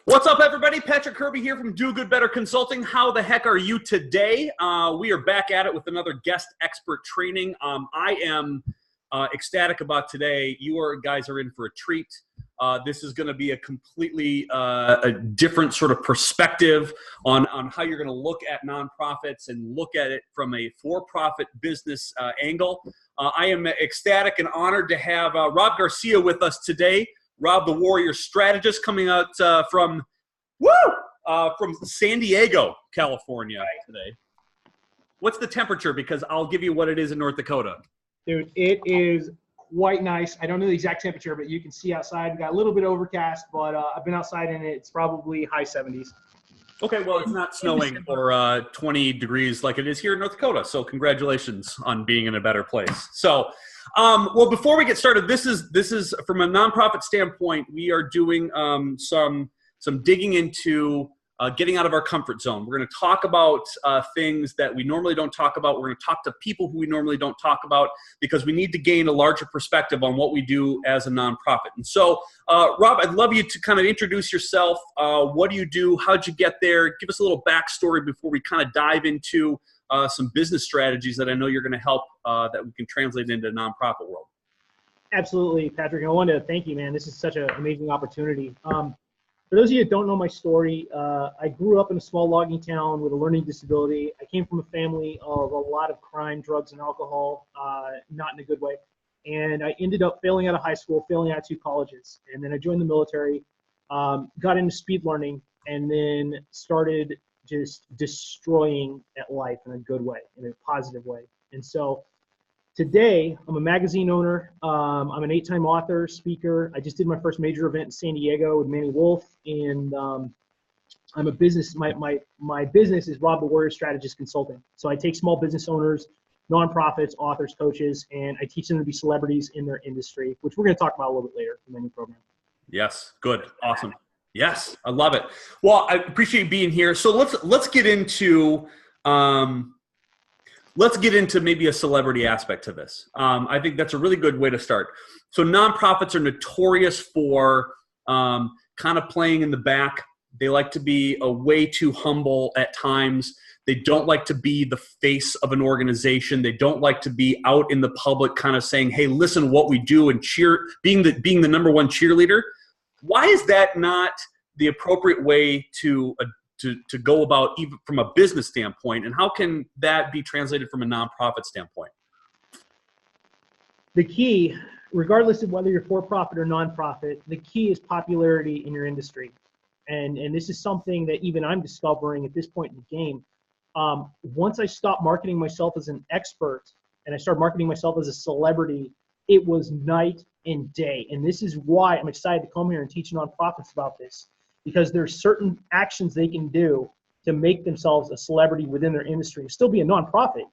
What's up, everybody? Patrick Kirby here from Do Good Better Consulting. How the heck are you today? We are back at it with another guest expert training. I am ecstatic about today. Guys are in for a treat. This is going to be a completely a different sort of perspective on how you're going to look at nonprofits and look at it from a for-profit business angle. I am ecstatic and honored to have Rob Garcia with us today. Rob, the Warrior Strategist, coming out from San Diego, California today. What's the temperature? Because I'll give you what it is in North Dakota. Dude, it is quite nice. I don't know the exact temperature, but you can see outside. We got a little bit overcast, but I've been outside and it's probably high 70s. Okay, well, it's not snowing or 20 degrees like it is here in North Dakota. So congratulations on being in a better place. So, well, before we get started, this is from a nonprofit standpoint. We are doing some digging into getting out of our comfort zone. We're going to talk about things that we normally don't talk about. We're going to talk to people who we normally don't talk about because we need to gain a larger perspective on what we do as a nonprofit. And so, Rob, I'd love you to kind of introduce yourself. What do you do? How'd you get there? Give us a little backstory before we kind of dive into some business strategies that I know you're going to help that we can translate into the nonprofit world. Absolutely, Patrick. I wanted to thank you, man. This is such an amazing opportunity. For those of you that don't know my story, I grew up in a small logging town with a learning disability. I came from a family of a lot of crime, drugs, and alcohol, not in a good way. And I ended up failing out of high school, failing out of 2 colleges. And then I joined the military, got into speed learning, and then started just destroying at life in a good way, in a positive way. And so today, I'm a magazine owner. I'm an 8-time author, speaker. I just did my first major event in San Diego with Manny Wolf, and I'm a business. My business is Rob the Warrior Strategist Consulting. So I take small business owners, nonprofits, authors, coaches, and I teach them to be celebrities in their industry, which we're going to talk about a little bit later in the new program. Yes, good, awesome. Yes, I love it. Well, I appreciate you being here. So let's get into. Let's get into maybe a celebrity aspect to this. I think that's a really good way to start. So nonprofits are notorious for kind of playing in the back. They like to be way too humble at times. They don't like to be the face of an organization. They don't like to be out in the public kind of saying, hey, listen what we do and being the number one cheerleader. Why is that not the appropriate way to go about even from a business standpoint, and how can that be translated from a nonprofit standpoint? The key, regardless of whether you're for-profit or nonprofit, the key is popularity in your industry. And this is something that even I'm discovering at this point in the game. Once I stopped marketing myself as an expert and I started marketing myself as a celebrity, it was night and day. And this is why I'm excited to come here and teach nonprofits about this. Because there's certain actions they can do to make themselves a celebrity within their industry and still be a nonprofit.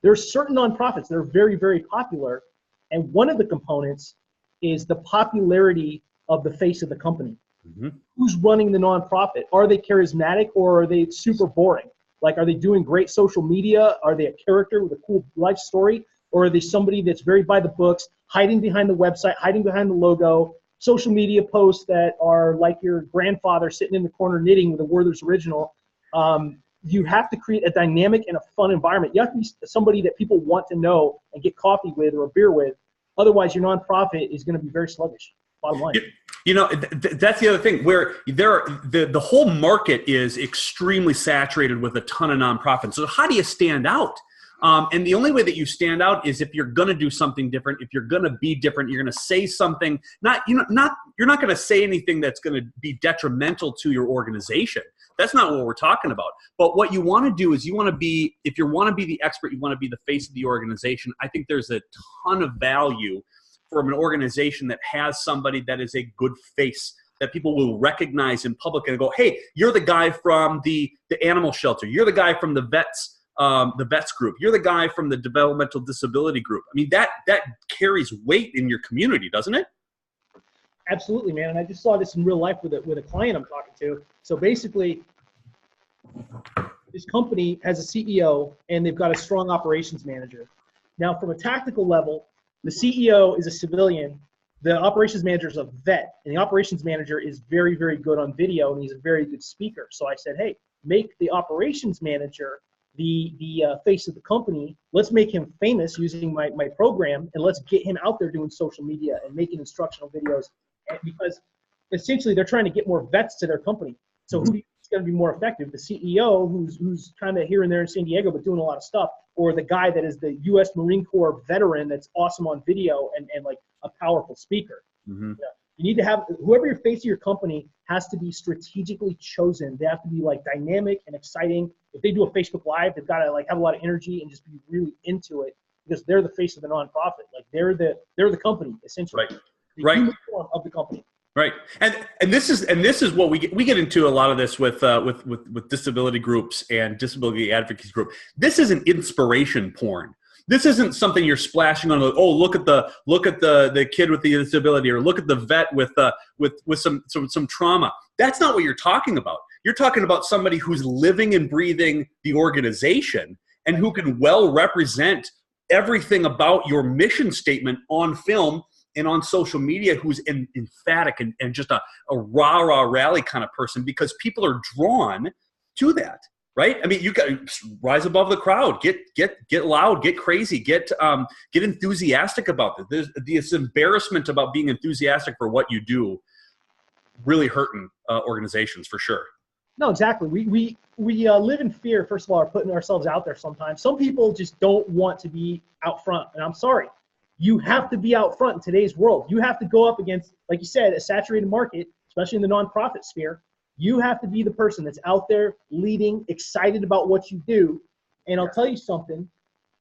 There's certain nonprofits that are very, very popular, and one of the components is the popularity of the face of the company. Mm-hmm. Who's running the nonprofit? Are they charismatic or are they super boring? Like, are they doing great social media? Are they a character with a cool life story? Or are they somebody that's very by the books, hiding behind the website, hiding behind the logo, social media posts that are like your grandfather sitting in the corner knitting with a Werther's Original? You have to create a dynamic and a fun environment. You have to be somebody that people want to know and get coffee with or a beer with. Otherwise, your nonprofit is going to be very sluggish, bottom line. You know, that's the other thing where the whole market is extremely saturated with a ton of nonprofits. So how do you stand out? And the only way that you stand out is if you're going to do something different. If you're going to be different, you're going to say something. You're not going to say anything that's going to be detrimental to your organization. That's not what we're talking about. But what you want to do is if you want to be the expert, you want to be the face of the organization. I think there's a ton of value from an organization that has somebody that is a good face that people will recognize in public and go, hey, you're the guy from the animal shelter. You're the guy from the vets group. You're the guy from the developmental disability group. I mean, that carries weight in your community, doesn't it? Absolutely, man. And I just saw this in real life with a client I'm talking to. So basically, this company has a CEO and they've got a strong operations manager. Now, from a tactical level, the CEO is a civilian the operations manager is a vet, and the operations manager is very, very good on video, and he's a very good speaker. So I said, hey, make the operations manager the face of the company. Let's make him famous using my program, and let's get him out there doing social media and making instructional videos. And because essentially they're trying to get more vets to their company. So who's going to be more effective? The CEO who's kind of here and there in San Diego but doing a lot of stuff, or the guy that is the U.S. Marine Corps veteran that's awesome on video and like a powerful speaker. You need to have whoever your face of your company has to be strategically chosen. They have to be like dynamic and exciting. If they do a Facebook Live, they've got to like have a lot of energy and just be really into it, because they're the face of the nonprofit. Like they're the company essentially. Right. The uniform of the company. Right. And this is what we get into a lot of this with disability groups and disability advocacy group. This isn't inspiration porn. This isn't something you're splashing on. Oh, look at the kid with the disability, or look at the vet with some trauma. That's not what you're talking about. You're talking about somebody who's living and breathing the organization and who can well represent everything about your mission statement on film and on social media, who's emphatic and just a rah-rah rally kind of person, because people are drawn to that. Right? I mean, you got to rise above the crowd, get loud, get crazy, get enthusiastic about it. There's this embarrassment about being enthusiastic for what you do, really hurting organizations for sure. No, exactly. We live in fear, first of all, of putting ourselves out there sometimes. Some people just don't want to be out front, and I'm sorry. You have to be out front in today's world. You have to go up against, like you said, a saturated market, especially in the nonprofit sphere. You have to be the person that's out there leading, excited about what you do. And I'll tell you something,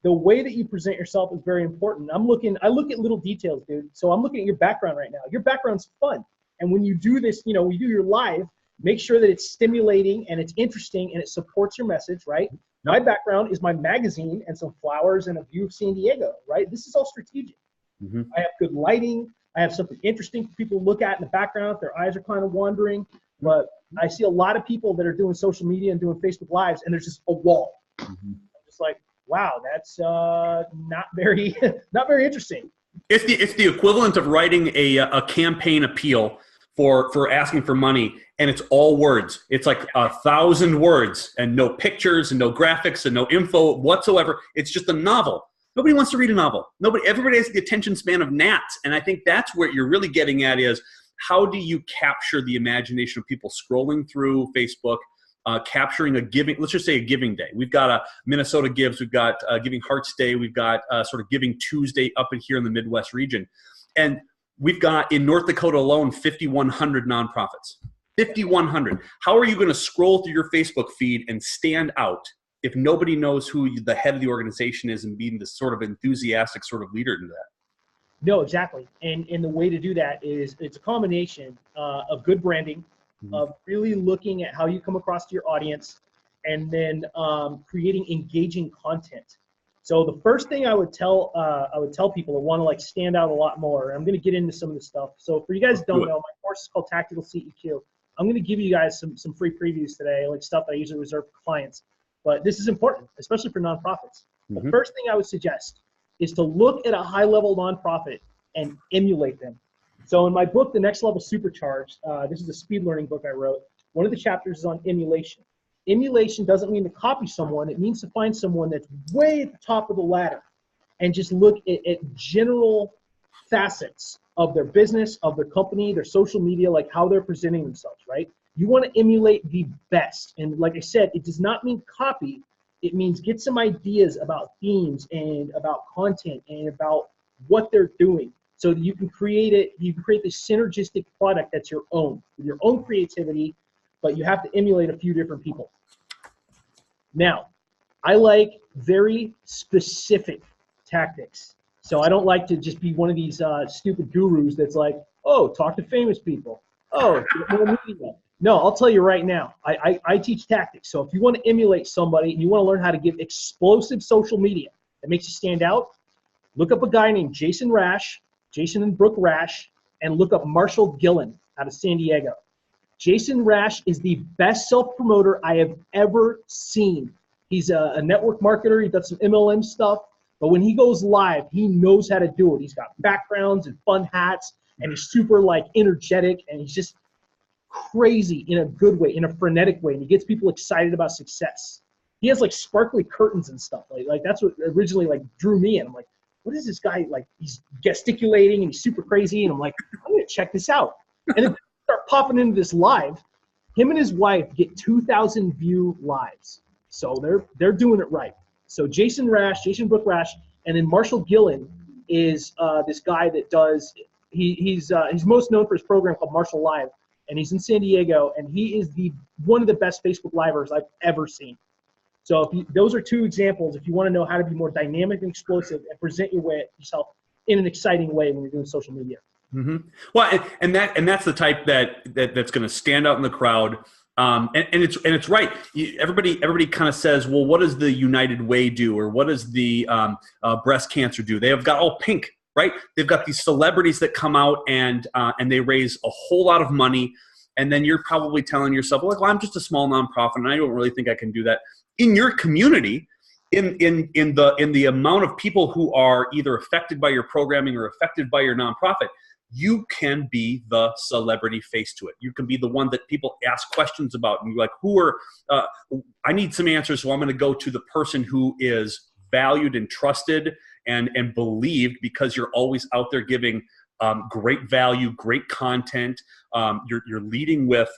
the way that you present yourself is very important. I look at little details, dude. So I'm looking at your background right now. Your background's fun. And when you do this, we do your live, make sure that it's stimulating and it's interesting and it supports your message, right? My background is my magazine and some flowers and a view of San Diego, right? This is all strategic. I have good lighting. I have something interesting for people to look at in the background if their eyes are kind of wandering. But I see a lot of people that are doing social media and doing Facebook Lives, and there's just a wall. I'm just like, wow, that's not very interesting. It's the equivalent of writing a campaign appeal for asking for money, and it's all words. It's like 1,000 words and no pictures and no graphics and no info whatsoever. It's just a novel. Nobody wants to read a novel. Everybody has the attention span of gnats, and I think that's what you're really getting at is, how do you capture the imagination of people scrolling through Facebook, capturing let's just say a giving day. We've got a Minnesota Gives, we've got Giving Hearts Day, we've got sort of Giving Tuesday up in here in the Midwest region. And we've got in North Dakota alone 5,100 nonprofits. 5,100. How are you going to scroll through your Facebook feed and stand out if nobody knows who the head of the organization is and being this sort of enthusiastic sort of leader into that? No, exactly. And the way to do that is it's a combination of good branding, of really looking at how you come across to your audience, and then creating engaging content. So the first thing I would tell people that want to like stand out a lot more, and I'm going to get into some of this stuff. So for you guys who don't know, my course is called Tactical CEQ. I'm going to give you guys some free previews today, like stuff that I usually reserve for clients. But this is important, especially for nonprofits. The first thing I would suggest is to look at a high-level nonprofit and emulate them. So in my book, The Next Level Supercharged, this is a speed learning book I wrote, one of the chapters is on emulation. Emulation doesn't mean to copy someone. It means to find someone that's way at the top of the ladder and just look at general facets of their business, of their company, their social media, like how they're presenting themselves, right? You want to emulate the best. And like I said, it does not mean copy. It means get some ideas about themes and about content and about what they're doing so that you can create it. You can create this synergistic product that's your own, with your own creativity, but you have to emulate a few different people. Now, I like very specific tactics. So I don't like to just be one of these stupid gurus that's like, oh, talk to famous people. Oh, get more media. No, I'll tell you right now, I teach tactics. So if you want to emulate somebody and you want to learn how to give explosive social media that makes you stand out, look up a guy named Jason and Brooke Rash, and look up Marshall Gillen out of San Diego. Jason Rash is the best self-promoter I have ever seen. He's a network marketer. He does some MLM stuff. But when he goes live, he knows how to do it. He's got backgrounds and fun hats. and he's super like energetic, and he's just crazy in a good way, in a frenetic way, and he gets people excited about success. He has like sparkly curtains and stuff. Like that's what originally like drew me in. I'm like, what is this guy like? He's gesticulating and he's super crazy, and I'm like, I'm gonna check this out. And then start popping into this live. Him and his wife get 2,000 view lives, so they're doing it right. So Jason Brook Rash, and then Marshall Gillen is this guy that does. He's most known for his program called Marshall Live, and he's in San Diego, and he is one of the best Facebook livers I've ever seen. So those are two examples if you want to know how to be more dynamic and explosive and present yourself in an exciting way when you're doing social media. Mm-hmm. Well, and that's the type that's going to stand out in the crowd. And it's right. Everybody kind of says, well, what does the United Way do, or what does the breast cancer do? They have got all pink, right? They've got these celebrities that come out and they raise a whole lot of money, and then you're probably telling yourself, well, I'm just a small nonprofit, and I don't really think I can do that. In your community, in the amount of people who are either affected by your programming or affected by your nonprofit, you can be the celebrity face to it. You can be the one that people ask questions about, and you're like, I need some answers, so I'm going to go to the person who is valued and trusted and believed, because you're always out there giving great value, great content. You're leading with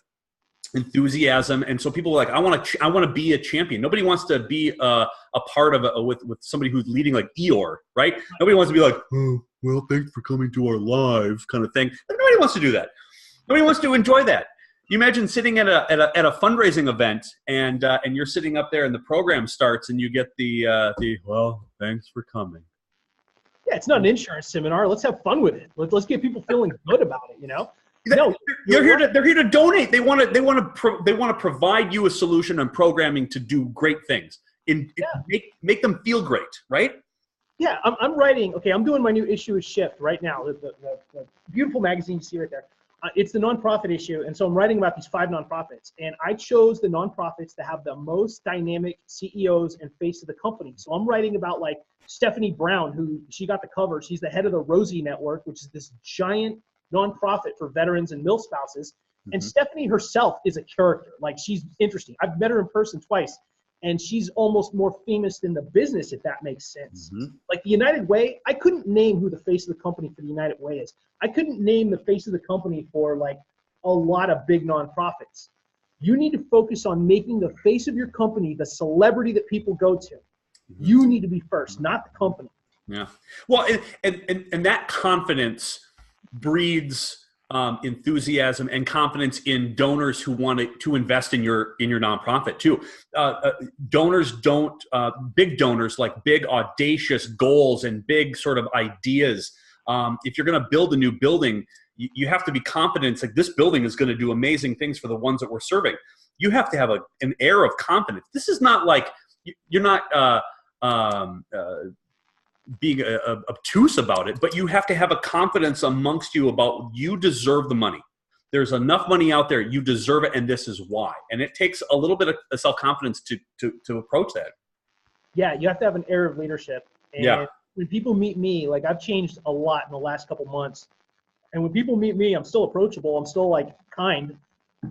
enthusiasm, and so people are like, I want to be a champion. Nobody wants to be a part of with somebody who's leading like Eeyore, right? Nobody wants to be like, oh, well, thanks for coming to our live kind of thing. But nobody wants to do that. Nobody wants to enjoy that. You imagine sitting at a fundraising event, and you're sitting up there, and the program starts, and you get the well, thanks for coming. Yeah, it's not an insurance seminar. Let's have fun with it. Let's get people feeling good about it. You know. No, they're here to donate. They want to provide you a solution and programming to do great things. Make them feel great, right? Yeah, I'm writing. Okay, I'm doing my new issue of Shift right now. The beautiful magazine you see right there. It's the nonprofit issue, and so I'm writing about these 5 nonprofits. And I chose the nonprofits that have the most dynamic CEOs and face of the company. So I'm writing about like Stephanie Brown, who she got the cover. She's the head of the Rosie Network, which is this giant nonprofit for veterans and MILF spouses. And Stephanie herself is a character. Like, she's interesting. I've met her in person twice, and she's almost more famous than the business, if that makes sense. Like the United Way, I couldn't name who the face of the company for the United Way is. I couldn't name the face of the company for like a lot of big nonprofits. You need to focus on making the face of your company the celebrity that people go to. You need to be first, not the company. Yeah. Well, and that confidence breeds enthusiasm and confidence in donors who want to invest in your nonprofit too. Donors don't, big donors like big audacious goals and big sort of ideas. If you're going to build a new building, you have to be confident like this building is going to do amazing things for the ones that we're serving. You have to have an air of confidence. This is not like you're not being obtuse about it, but you have to have a confidence amongst you about you deserve the money. There's enough money out there. You deserve it, and this is why. And it takes a little bit of self-confidence to approach that. Yeah, you have to have an air of leadership. And when people meet me, like I've changed a lot in the last couple months. And when people meet me, I'm still approachable. I'm still like kind,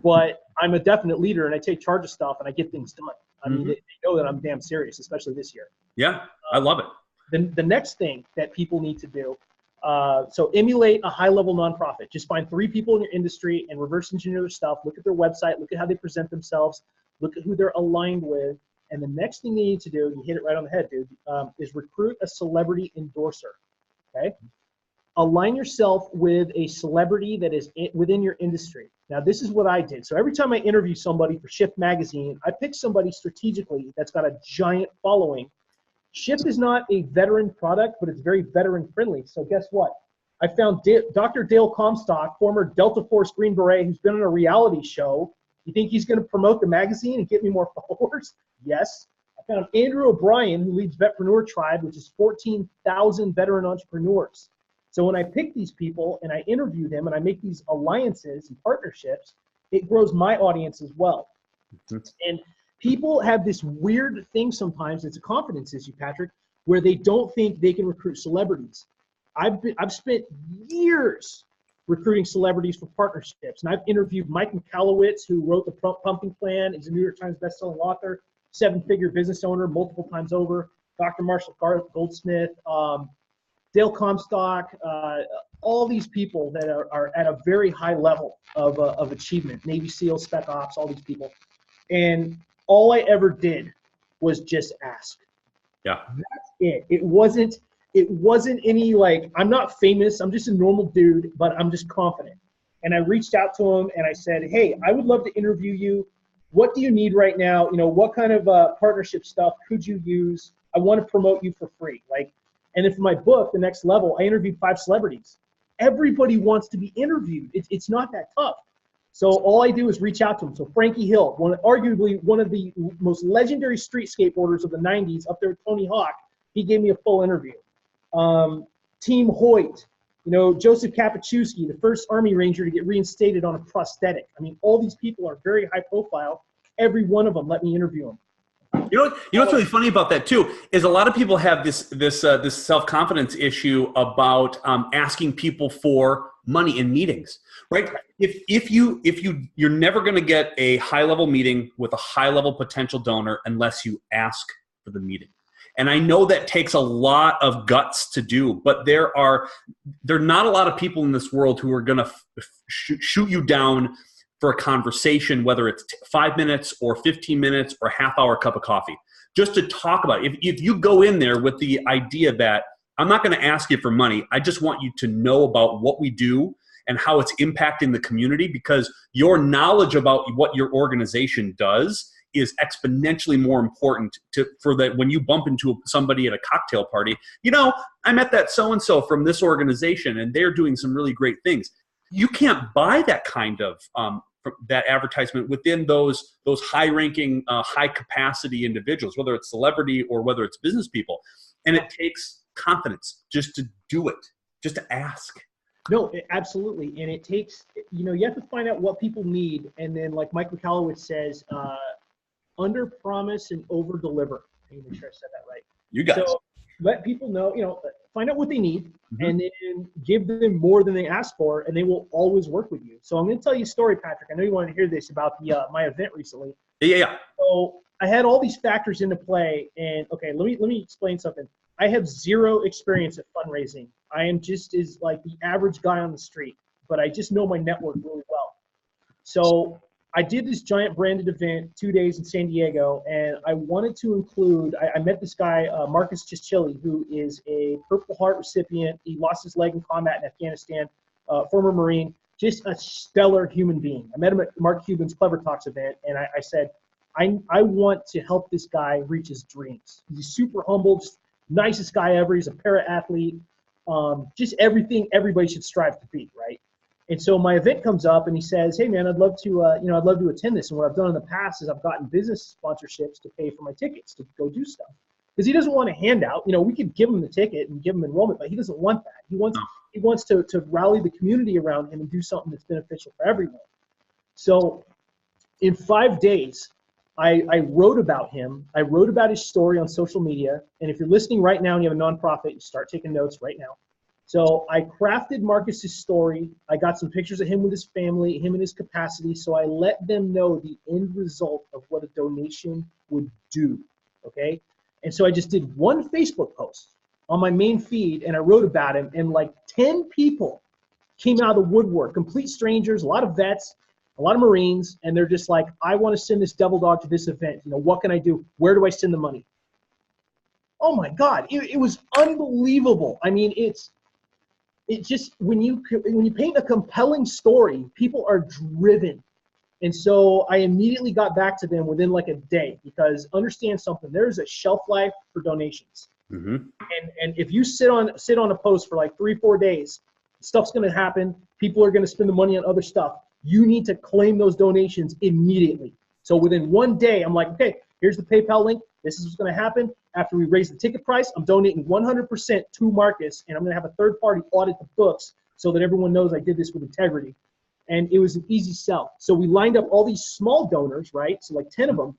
but I'm a definite leader, and I take charge of stuff, and I get things done. I mean, they know that I'm damn serious, especially this year. Yeah, I love it. The next thing that people need to do, so emulate a high-level nonprofit. Just find 3 people in your industry and reverse engineer their stuff. Look at their website. Look at how they present themselves. Look at who they're aligned with. And the next thing they need to do, you hit it right on the head, dude, is recruit a celebrity endorser, okay? Align yourself with a celebrity that is within your industry. Now, this is what I did. So every time I interview somebody for Shift Magazine, I pick somebody strategically that's got a giant following. Shift is not a veteran product, but it's very veteran friendly. So guess what? I found Dr. Dale Comstock, former Delta Force Green Beret, who's been on a reality show. You think he's going to promote the magazine and get me more followers? Yes. I found Andrew O'Brien, who leads Vetpreneur Tribe, which is 14,000 veteran entrepreneurs. So when I pick these people and I interview them and I make these alliances and partnerships, it grows my audience as well. And people have this weird thing sometimes, it's a confidence issue, Patrick, where they don't think they can recruit celebrities. I've spent years recruiting celebrities for partnerships. And I've interviewed Mike Michalowicz, who wrote the Pumping Plan. He's a New York Times bestselling author, 7-figure business owner multiple times over. Dr. Marshall Goldsmith, Dale Comstock, all these people that are at a very high level of achievement, Navy SEALs, Spec Ops, all these people. And all I ever did was just ask. Yeah. That's it. It wasn't any like, I'm not famous, I'm just a normal dude, but I'm just confident. And I reached out to him and I said, hey, I would love to interview you. What do you need right now? You know, what kind of partnership stuff could you use? I want to promote you for free. And then for my book, The Next Level, I interviewed 5 celebrities. Everybody wants to be interviewed. It's not that tough. So all I do is reach out to them. So Frankie Hill, arguably one of the most legendary street skateboarders of the 90s, up there with Tony Hawk, he gave me a full interview. Team Hoyt, you know, Joseph Kapachewski, the first Army Ranger to get reinstated on a prosthetic. I mean, all these people are very high profile. Every one of them let me interview them. You know what's really funny about that too is a lot of people have this self-confidence issue about asking people for money in meetings, right? If you're never going to get a high-level meeting with a high-level potential donor unless you ask for the meeting. And I know that takes a lot of guts to do, but there are not a lot of people in this world who are going to shoot you down for a conversation, whether it's 5 minutes or 15 minutes or half-hour cup of coffee, just to talk about it. If you go in there with the idea that I'm not going to ask you for money, I just want you to know about what we do and how it's impacting the community, because your knowledge about what your organization does is exponentially more important for that when you bump into somebody at a cocktail party. You know, I met that so-and-so from this organization and they're doing some really great things. You can't buy that kind of that advertisement within those high-ranking, high-capacity individuals, whether it's celebrity or whether it's business people. And it takes confidence just to do it, just to ask. No, absolutely. And it takes, you know, you have to find out what people need. And then like Mike Michalowicz says, under promise and over deliver. I need to make sure I said that right. You got it. So let people know, you know, find out what they need, Mm-hmm. and then give them more than they ask for, and they will always work with you. So I'm going to tell you a story, Patrick. I know you wanted to hear this about the my event recently. Yeah. So I had all these factors into play, and okay, let me explain something. I have zero experience at fundraising. I am just as like the average guy on the street, but I just know my network really well. So I did this giant branded event, 2 days in San Diego, and I wanted to include, I met this guy, Marcus Chichili, who is a Purple Heart recipient. He lost his leg in combat in Afghanistan, former Marine, just a stellar human being. I met him at Mark Cuban's Clever Talks event, and I said, I want to help this guy reach his dreams. He's super humble, just nicest guy ever. He's a para-athlete, just everything everybody should strive to be, right? And so my event comes up and he says, hey man, I'd love to attend this. And what I've done in the past is I've gotten business sponsorships to pay for my tickets to go do stuff. Because he doesn't want a handout. You know, we could give him the ticket and give him enrollment, but he doesn't want that. He wants to rally the community around him and do something that's beneficial for everyone. So in 5 days, I wrote about him. I wrote about his story on social media. And if you're listening right now and you have a nonprofit, you start taking notes right now. So I crafted Marcus's story. I got some pictures of him with his family, him in his capacity. So I let them know the end result of what a donation would do, okay? And so I just did one Facebook post on my main feed, and I wrote about him, and like 10 people came out of the woodwork, complete strangers, a lot of vets, a lot of Marines, and they're just like, I want to send this devil dog to this event. You know, what can I do? Where do I send the money? Oh my God, it was unbelievable. I mean, it's just, when you paint a compelling story, people are driven. And so I immediately got back to them within like a day, because understand something, there's a shelf life for donations. Mm-hmm. And if you sit on a post for like 3-4 days, stuff's going to happen. People are going to spend the money on other stuff. You need to claim those donations immediately. So within 1 day, I'm like, okay, here's the PayPal link. This is what's going to happen. After we raise the ticket price, I'm donating 100% to Marcus, and I'm going to have a third party audit the books so that everyone knows I did this with integrity. And it was an easy sell. So we lined up all these small donors, right? So like 10 of them.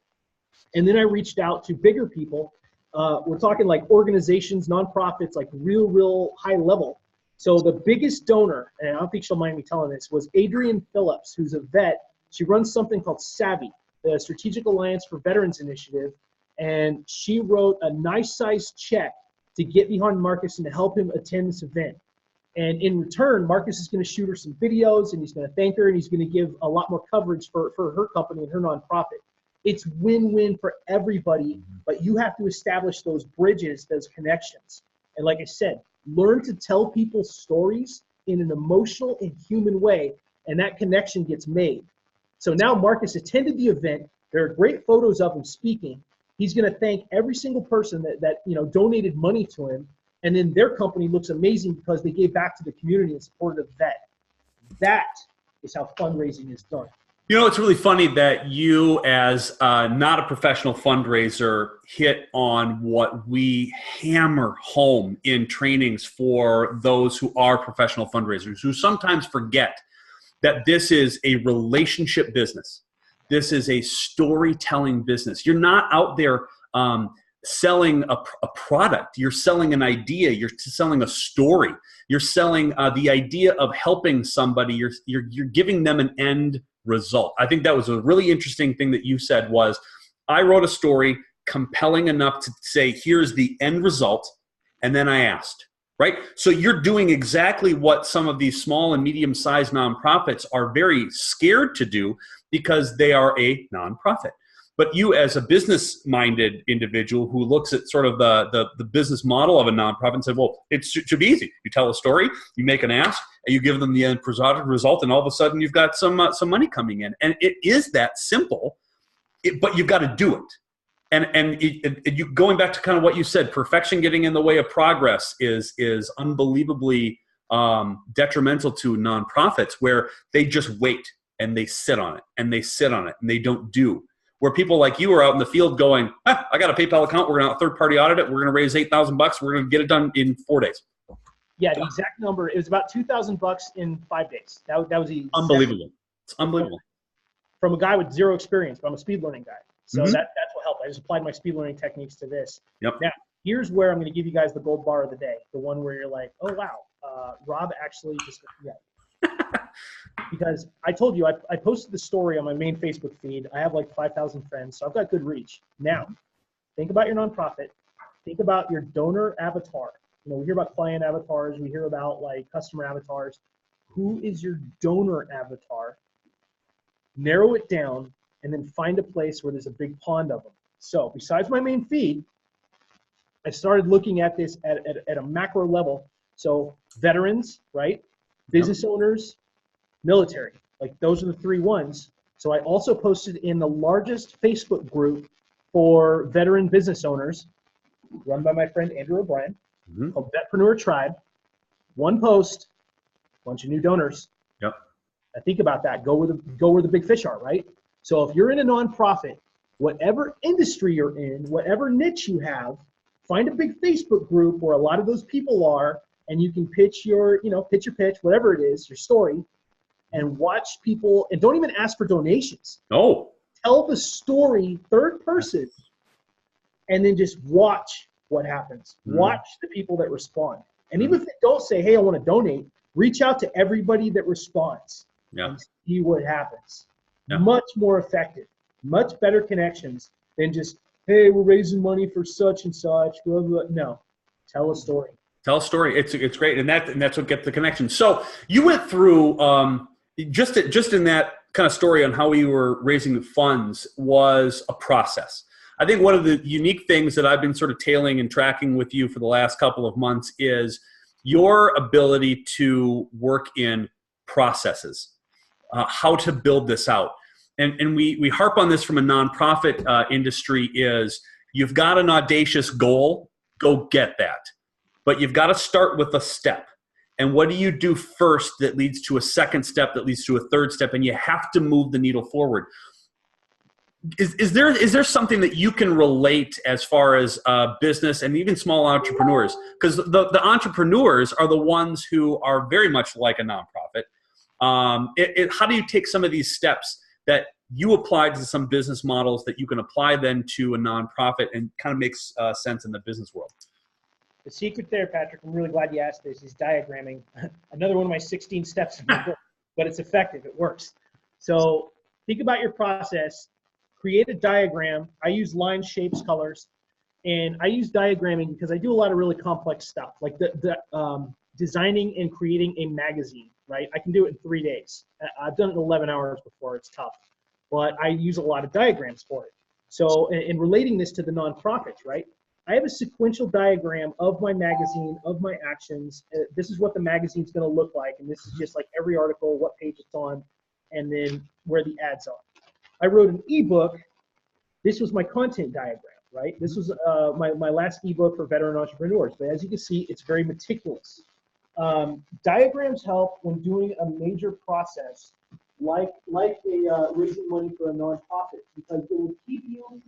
And then I reached out to bigger people. We're talking like organizations, nonprofits, like real high level. So the biggest donor, and I don't think she'll mind me telling this, was Adrienne Phillips, who's a vet. She runs something called SAVVY, the Strategic Alliance for Veterans Initiative, and she wrote a nice-sized check to get behind Marcus and to help him attend this event. And in return, Marcus is going to shoot her some videos, and he's going to thank her, and he's going to give a lot more coverage for her company and her nonprofit. It's win-win for everybody, but you have to establish those bridges, those connections. And like I said, learn to tell people stories in an emotional and human way, and that connection gets made. So now Marcus attended the event. There are great photos of him speaking. He's going to thank every single person that donated money to him, and then their company looks amazing because they gave back to the community and supported a vet. That is how fundraising is done. It's really funny that you, as not a professional fundraiser, hit on what we hammer home in trainings for those who are professional fundraisers, who sometimes forget that this is a relationship business. This is a storytelling business. You're not out there selling a product. You're selling an idea. You're selling a story. You're selling the idea of helping somebody. You're giving them an end result. I think that was a really interesting thing that you said was, I wrote a story compelling enough to say, here's the end result, and then I asked, right? So you're doing exactly what some of these small and medium-sized nonprofits are very scared to do because they are a nonprofit. But you, as a business-minded individual who looks at sort of the business model of a nonprofit and said, well, it should be easy. You tell a story, you make an ask, and you give them the end result, and all of a sudden you've got some money coming in. And it is that simple, but you've got to do it. And you going back to kind of what you said, perfection getting in the way of progress is unbelievably detrimental to nonprofits, where they just wait and they sit on it and they sit on it and they don't do. Where people like you are out in the field going, I got a PayPal account, we're going to third-party audit it, we're going to raise $8,000, we're going to get it done in 4 days. Yeah, the exact number, it was about $2,000 in 5 days. That was the unbelievable. It's unbelievable. From a guy with zero experience, but I'm a speed learning guy. So that's what helped. I just applied my speed learning techniques to this. Yep. Now, here's where I'm going to give you guys the gold bar of the day, the one where you're like, oh, wow, Rob actually just because I told you, I posted the story on my main Facebook feed. I have like 5,000 friends, so I've got good reach. Now, think about your nonprofit. Think about your donor avatar. We hear about client avatars. We hear about like customer avatars. Who is your donor avatar? Narrow it down, and then find a place where there's a big pond of them. So besides my main feed, I started looking at this at a macro level. So veterans, right? Business owners, military, like those are the 3 ones. So I also posted in the largest Facebook group for veteran business owners, run by my friend Andrew O'Brien, called Vetpreneur Tribe. 1 post, bunch of new donors. Yep. Now think about that. Go where the big fish are, right? So if you're in a nonprofit, whatever industry you're in, whatever niche you have, find a big Facebook group where a lot of those people are, and you can pitch your pitch, whatever it is, your story, and watch people, and don't even ask for donations. No. Tell the story third person, and then just watch what happens. Watch the people that respond. And even if they don't say, hey, I want to donate, reach out to everybody that responds and see what happens. Yeah. Much more effective, much better connections than just, hey, we're raising money for such and such, blah, blah. No, tell a story. Tell a story. It's great, and that's what gets the connection. So you went through just in that kind of story on how you were raising the funds was a process. I think one of the unique things that I've been sort of tailing and tracking with you for the last couple of months is your ability to work in processes, how to build this out. And we harp on this from a nonprofit industry is you've got an audacious goal, go get that. But you've got to start with a step. And what do you do first that leads to a second step that leads to a third step? And you have to move the needle forward. Is there something that you can relate as far as business and even small entrepreneurs? Because the entrepreneurs are the ones who are very much like a nonprofit. How do you take some of these steps that you applied to some business models that you can apply then to a nonprofit and kind of makes sense in the business world? The secret there, Patrick, I'm really glad you asked this, is diagramming. Another one of my 16 steps in my book, but it's effective. It works. So think about your process. Create a diagram. I use lines, shapes, colors. And I use diagramming because I do a lot of really complex stuff, like designing and creating a magazine, right? I can do it in 3 days. I've done it in 11 hours before. It's tough. But I use a lot of diagrams for it. So, and relating this to the nonprofits, right? I have a sequential diagram of my magazine, of my actions. This is what the magazine's going to look like. And this is just like every article, what page it's on, and then where the ads are. I wrote an ebook. This was my content diagram, right? This was my last ebook for veteran entrepreneurs. But as you can see, it's very meticulous. Diagrams help when doing a major process like raising money for a nonprofit, because it will keep you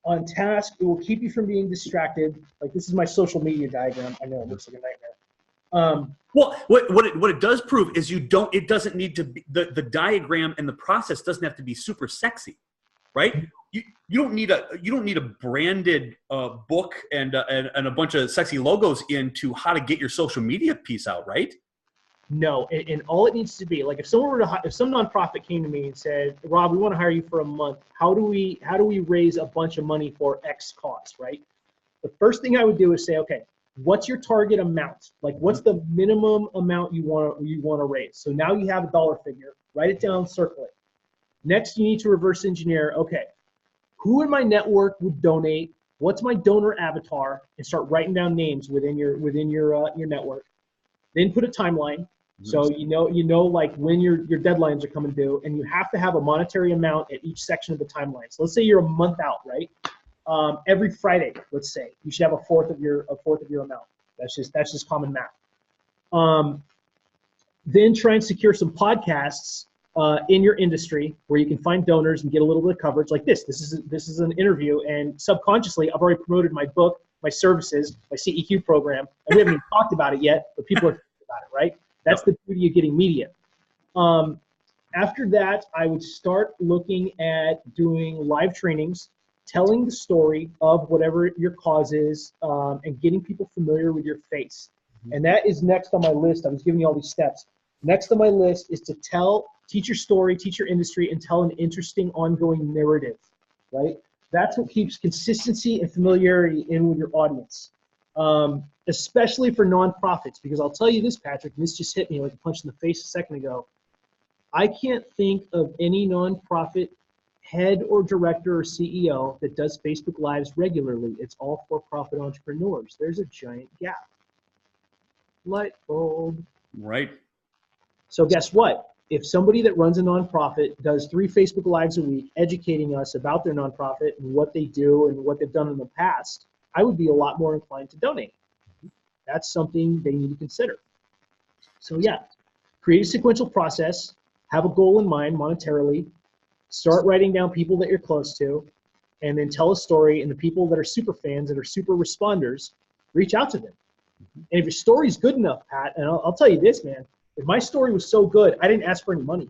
on task. It will keep you from being distracted. Like, this is my social media diagram. I know it looks like a nightmare. Well, what it does prove is it doesn't need to be, the diagram and the process doesn't have to be super sexy, right? You don't need a branded book and a bunch of sexy logos into how to get your social media piece out, right? No, and all it needs to be, like, if some nonprofit came to me and said, Rob, we want to hire you for a month. How do we raise a bunch of money for X cost, right? The first thing I would do is say, okay, what's your target amount? Like, what's the minimum amount you want to raise? So now you have a dollar figure. Write it down, circle it. Next, you need to reverse engineer. Okay, who in my network would donate? What's my donor avatar? And start writing down names within your network. Then put a timeline. So you know like when your deadlines are coming due, and you have to have a monetary amount at each section of the timeline. So let's say you're a month out, right? Every Friday, let's say, you should have a fourth of your amount. That's just common math. Then try and secure some podcasts in your industry where you can find donors and get a little bit of coverage like this. This is an interview, and subconsciously I've already promoted my book, my services, my CEQ program, and we haven't even talked about it yet, but people are talking about it, right? That's the beauty of getting media. After that, I would start looking at doing live trainings, telling the story of whatever your cause is, and getting people familiar with your face. And that is next on my list. I was giving you all these steps. Next on my list is to teach your story, teach your industry, and tell an interesting ongoing narrative, right? That's what keeps consistency and familiarity in with your audience, especially for nonprofits. Because I'll tell you this, Patrick, and this just hit me like a punch in the face a second ago. I can't think of any nonprofit head or director or CEO that does Facebook Lives regularly. It's all for-profit entrepreneurs. There's a giant gap. Light bulb. Right. So guess what? If somebody that runs a nonprofit does 3 Facebook Lives a week educating us about their nonprofit and what they do and what they've done in the past, I would be a lot more inclined to donate. That's something they need to consider. So yeah, create a sequential process, have a goal in mind monetarily, start writing down people that you're close to, and then tell a story, and the people that are super fans, that are super responders, reach out to them. And if your story is good enough, Pat, and I'll tell you this, man, if my story was so good, I didn't ask for any money.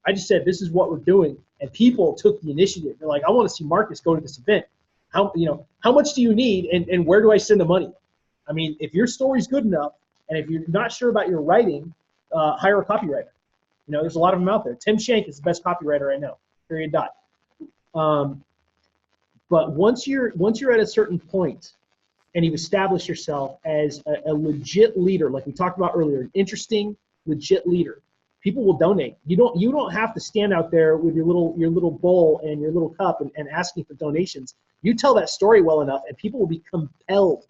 I just said, this is what we're doing. And people took the initiative. They're like, I want to see Marcus go to this event. How much do you need, and where do I send the money? I mean, if your story's good enough, and if you're not sure about your writing, hire a copywriter. There's a lot of them out there. Tim Shank is the best copywriter I know, period, dot. But once you're at a certain point, and you've established yourself as a legit leader, like we talked about earlier, an interesting, legit leader, people will donate. You don't have to stand out there with your little bowl and your little cup and asking for donations. You tell that story well enough, and people will be compelled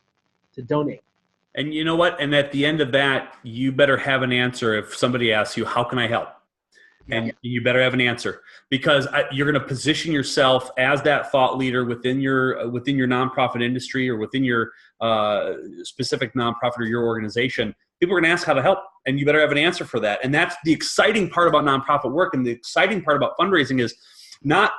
to donate. And you know what? And at the end of that, you better have an answer if somebody asks you, how can I help? And you better have an answer, because you're going to position yourself as that thought leader within your nonprofit industry or within your specific nonprofit or your organization. People are going to ask how to help, and you better have an answer for that. And that's the exciting part about nonprofit work, and the exciting part about fundraising is not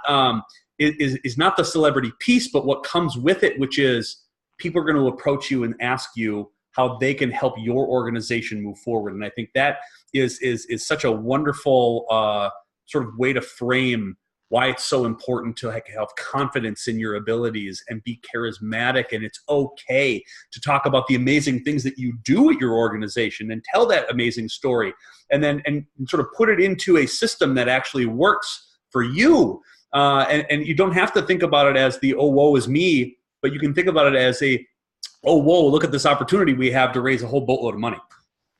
the celebrity piece, but what comes with it, which is people are going to approach you and ask you how they can help your organization move forward. And I think that is such a wonderful sort of way to frame why it's so important to like have confidence in your abilities and be charismatic. And it's okay to talk about the amazing things that you do at your organization and tell that amazing story, and then and sort of put it into a system that actually works for you. And you don't have to think about it as the, oh, woe is me, but you can think about it as a, oh, whoa, look at this opportunity we have to raise a whole boatload of money.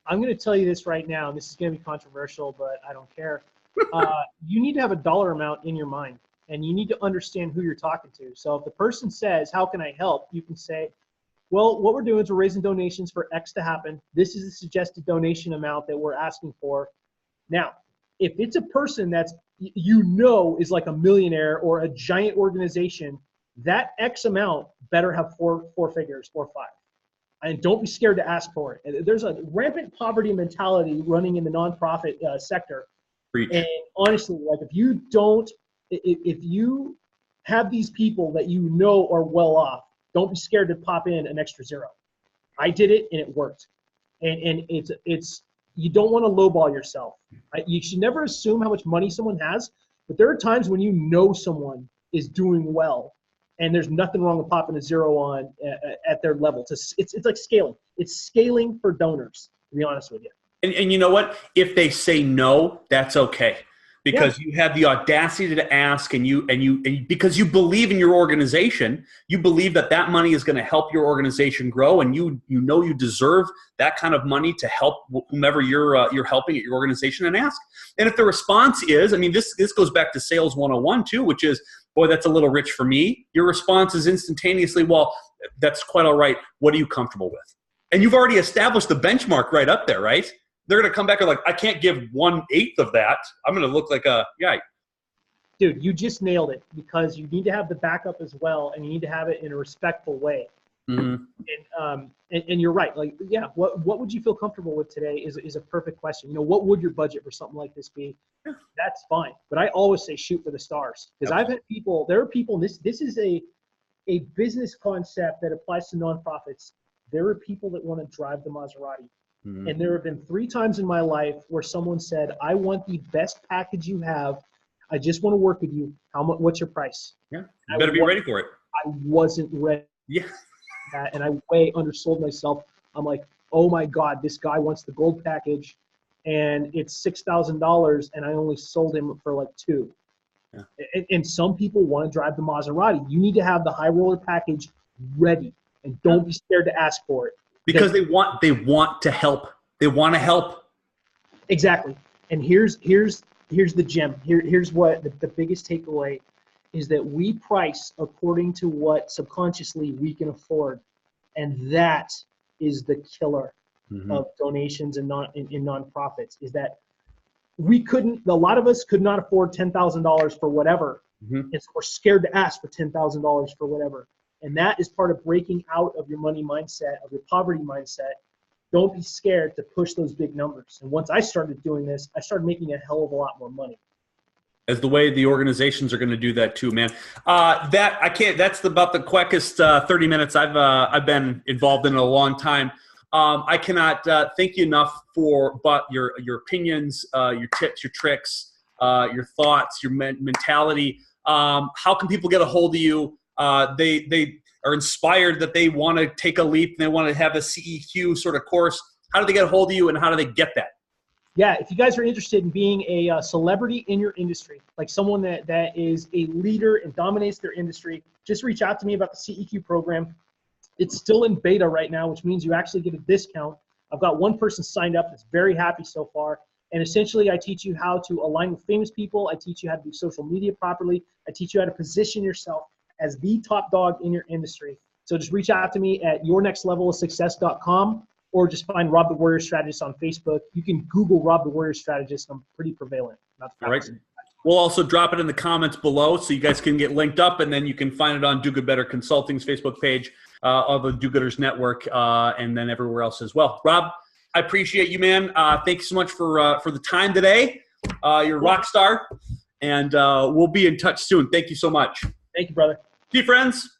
I'm going to tell you this right now, and this is going to be controversial, but I don't care. You need to have a dollar amount in your mind, and you need to understand who you're talking to. So if the person says, how can I help? You can say, well, what we're doing is we're raising donations for X to happen. This is the suggested donation amount that we're asking for. Now, if it's a person that's, is like a millionaire or a giant organization, that X amount better have four figures or five. And don't be scared to ask for it. There's a rampant poverty mentality running in the nonprofit sector. Preach. And honestly, like if you have these people that you know are well off, don't be scared to pop in an extra zero. I did it and it worked. And it's you don't want to lowball yourself. Right? You should never assume how much money someone has, but there are times when you know someone is doing well, and there's nothing wrong with popping a zero on at their level. It's like scaling. It's scaling for donors, to be honest with you. And you know what? If they say no, that's okay, because you have the audacity to ask, and because you believe in your organization, you believe that money is going to help your organization grow, and you deserve that kind of money to help whomever you're helping at your organization, and ask. And if the response is, I mean, this goes back to sales 101 too, which is, boy, that's a little rich for me. Your response is instantaneously, well, that's quite all right. What are you comfortable with? And you've already established the benchmark right up there, right? They're going to come back and like, I can't give 1/8 of that. I'm going to look like a guy. Dude, you just nailed it, because you need to have the backup as well, and you need to have it in a respectful way. Mm-hmm. And you're right. Like, yeah, what would you feel comfortable with today is a perfect question. You know, what would your budget for something like this be? Yeah. That's fine. But I always say shoot for the stars, because I've had people. There are people. This is a business concept that applies to nonprofits. There are people that want to drive the Maserati. Mm-hmm. And there have been 3 times in my life where someone said, I want the best package you have. I just want to work with you. What's your price? Yeah, you better be ready for it. I wasn't ready. Yeah. And I way undersold myself. I'm like, oh my God, this guy wants the gold package, and it's $6,000, and I only sold him for like 2. Yeah. And some people want to drive the Maserati. You need to have the high roller package ready, and don't be scared to ask for it. Because they want to help. They want to help. Exactly. And here's the gem. Here's what the biggest takeaway is, that we price according to what subconsciously we can afford. And that is the killer of donations and in nonprofits, is that a lot of us could not afford $10,000 for whatever. Mm-hmm. And so we're scared to ask for $10,000 for whatever. And that is part of breaking out of your money mindset, of your poverty mindset. Don't be scared to push those big numbers. And once I started doing this, I started making a hell of a lot more money. As the way the organizations are going to do that too, man. That's about the quickest 30 minutes I've been involved in a long time. I cannot thank you enough for your opinions, your tips, your tricks, your thoughts, your mentality. How can people get a hold of you? They are inspired that they want to take a leap and they want to have a CEQ sort of course. How do they get a hold of you, and how do they get that? Yeah, if you guys are interested in being a celebrity in your industry, like someone that is a leader and dominates their industry, just reach out to me about the CEQ program. It's still in beta right now, which means you actually get a discount. I've got one person signed up that's very happy so far. And essentially, I teach you how to align with famous people. I teach you how to do social media properly. I teach you how to position yourself as the top dog in your industry. So just reach out to me at yournextlevelofsuccess.com, or just find Rob the Warrior Strategist on Facebook. You can Google Rob the Warrior Strategist. I'm pretty prevalent. All right. We'll also drop it in the comments below so you guys can get linked up, and then you can find it on Do Good Better Consulting's Facebook page, of the Do Gooders Network, and then everywhere else as well. Rob, I appreciate you, man. Thank you so much for the time today. You're a rock star, and we'll be in touch soon. Thank you so much. Thank you, brother. See you, friends.